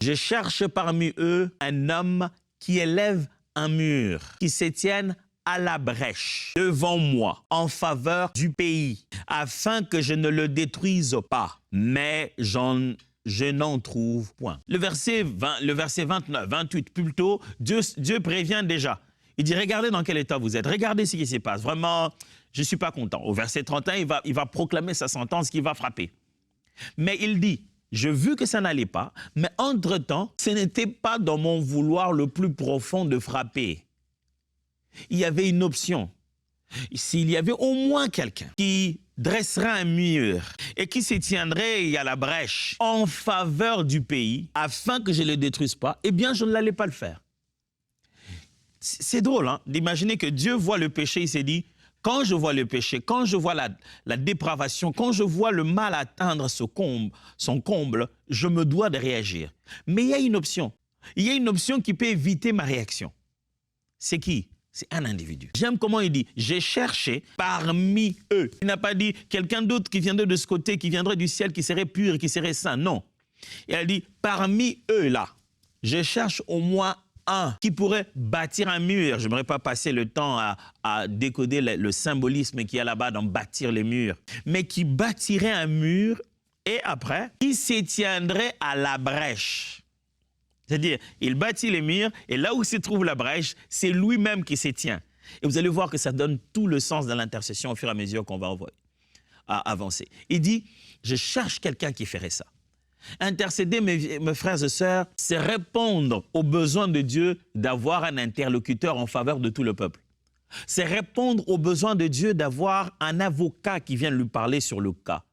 Je cherche parmi eux un homme qui élève un mur, qui se tienne à la brèche devant moi en faveur du pays, afin que je ne le détruise pas. Mais je n'en trouve point. Le verset 29, 28, plutôt, Dieu prévient déjà. Il dit, regardez dans quel état vous êtes, regardez ce qui se passe. Vraiment, je ne suis pas content. Au verset 31, il va proclamer sa sentence qui va frapper. Mais il dit, j'ai vu que ça n'allait pas, mais entre-temps, ce n'était pas dans mon vouloir le plus profond de frapper. Il y avait une option. S'il y avait au moins quelqu'un qui dresserait un mur et qui se tiendrait à la brèche en faveur du pays, afin que je ne le détruise pas, eh bien, je ne l'allais pas le faire. C'est drôle hein, d'imaginer que Dieu voit le péché, il s'est dit, quand je vois le péché, quand je vois la dépravation, quand je vois le mal atteindre son comble, je me dois de réagir. Mais il y a une option. Il y a une option qui peut éviter ma réaction. C'est qui? C'est un individu. J'aime comment il dit, j'ai cherché parmi eux. Il n'a pas dit quelqu'un d'autre qui viendrait de ce côté, qui viendrait du ciel, qui serait pur, qui serait saint. Non. Il a dit, parmi eux là, je cherche au moins un qui pourrait bâtir un mur. Je n'aimerais pas passer le temps à décoder le symbolisme qu'il y a là-bas dans bâtir les murs. Mais qui bâtirait un mur et après, il se tiendrait à la brèche. C'est-à-dire, il bâtit les murs et là où se trouve la brèche, c'est lui-même qui s'y tient. Et vous allez voir que ça donne tout le sens de l'intercession au fur et à mesure qu'on va avancer. Il dit, je cherche quelqu'un qui ferait ça. Intercéder, mes frères et sœurs, c'est répondre aux besoins de Dieu d'avoir un interlocuteur en faveur de tout le peuple. C'est répondre aux besoins de Dieu d'avoir un avocat qui vienne lui parler sur le cas.